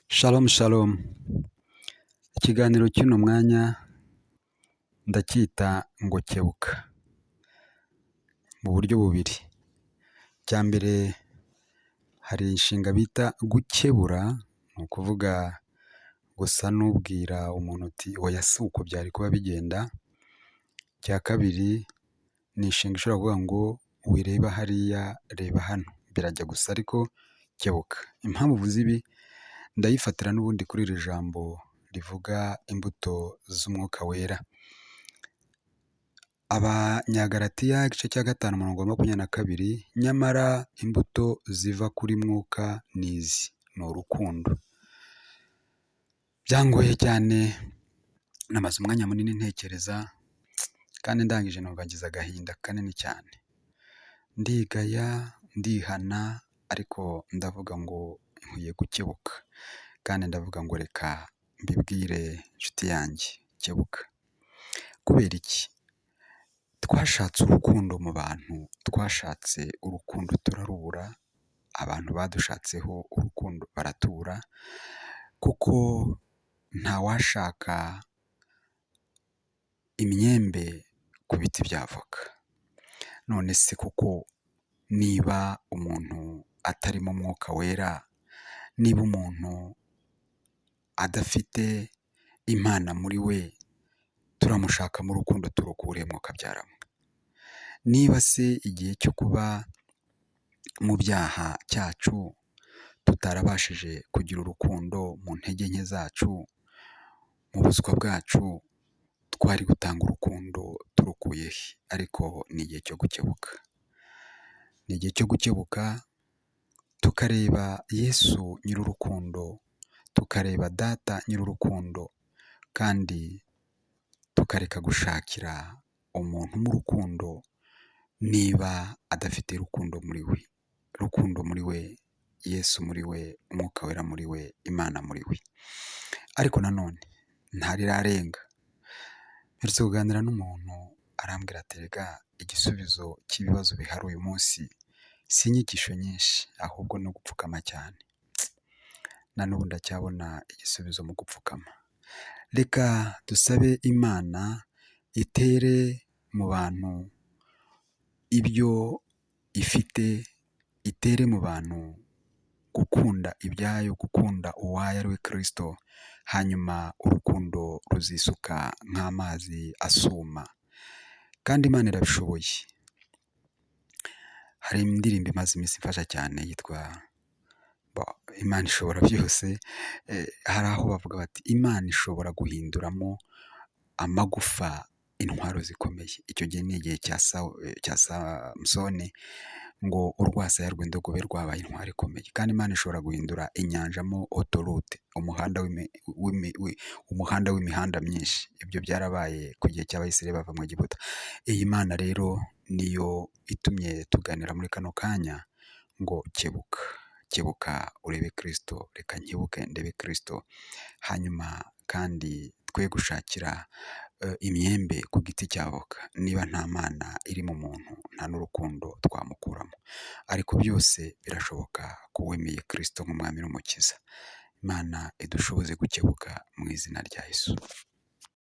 Shalom shalom, ikiganiro cy'uno mwanya ndacyita ngo kebuka mu buryo bubiri. Icya mbere hari inshinga bita gukebura, ni ukuvuga gusa n'ubwira umuntu uti oya si uko byari kuba bigenda. Icya kabiri ni inshinga ishobora kuvuga ngo wireba hariya reba hano, birajya gusa ariko kebuka. Impamvu uvuze ibi ndayifatira n'ubundi kuri iri jambo rivuga imbuto z'umwuka wera. Abanyagalatiya igice cya 5:22, nyamara imbuto ziva kuri mwuka ni izi, ni urukundo. Byangoye cyane, namaze umwanya munini ntekereza kandi ndangije numva ngize agahinda kanini cyane. Ndigaya, ndihana, ariko ndavuga ngo nkwiye gukebuka kandi ndavuga ngo reka mbibwire inshuti yanjye, kebuka. Kubera iki? Twashatse urukundo mu bantu, twashatse urukundo turarubura, abantu badushatseho urukundo baratubura, kuko ntawashaka imyembe ku biti bya avoka. None se koko niba umuntu atarimo umwuka wera, niba umuntu adafite Imana muri we, turamushaka mu rukundo turukure mwuka byaramwe? Niba se igihe cyo kuba mu byaha cyacu tutarabashije kugira urukundo mu ntege nke zacu, mu buswa bwacu, twari gutanga urukundo turukuye he? Ariko ni igihe cyo gukebuka. Ni igihe cyo gukebuka tukareba Yesu nyir'urukundo, tukareba Data nyir'urukundo, kandi tukareka gushakira umuntu mu rukundo niba adafite urukundo muri we. Urukundo muri we, Yesu muri we, umwuka wera muri we, Imana muri we. Ariko nanone ntarirarenga, mperutse kuganira n'umuntu arambwira ati erega igisubizo cy'ibibazo bihari uyu munsi si inyigisho nyinshi, ahubwo no gupfukama cyane. Na n'ubu ndacyabona igisubizo mu gupfukama. Reka dusabe Imana itere mu bantu ibyo ifite, itere mu bantu gukunda ibyayo, gukunda uwayo ari we Kristo, hanyuma urukundo ruzisuka nk'amazi asuma. Kandi Imana irabishoboye. Hari indirimbo imaze iminsi imfasha cyane yitwa Imana ishobora byose. Hari aho bavuga bati Imana ishobora guhinduramo amagufa intwaro zikomeye. Icyo gihe ni igihe cya Samusoni, ngo urwasaya rw'indogobe rwabaye intwaro ikomeye. Kandi Imana ishobora guhindura inyanja mo otorute, umuhanda w'imihanda myinshi. Ibyo byarabaye ku gihe cy'Abayisiraheli bava mu Egiputa. Iyi Mana rero niyo itumye tuganira muri kano kanya ngo kebuka. Kebuka urebe Kristo, reka nkebuke ndebe Kristo. Hanyuma kandi twe gushakira imyembe ku giti cy'avoka. Niba nta Mana iri mu muntu, nta n'urukundo twamukuramo. Ariko byose birashoboka ko wemeye Kristo nk'umwami n'umukiza. Imana idushoboze gukebuka mu izina rya Yesu.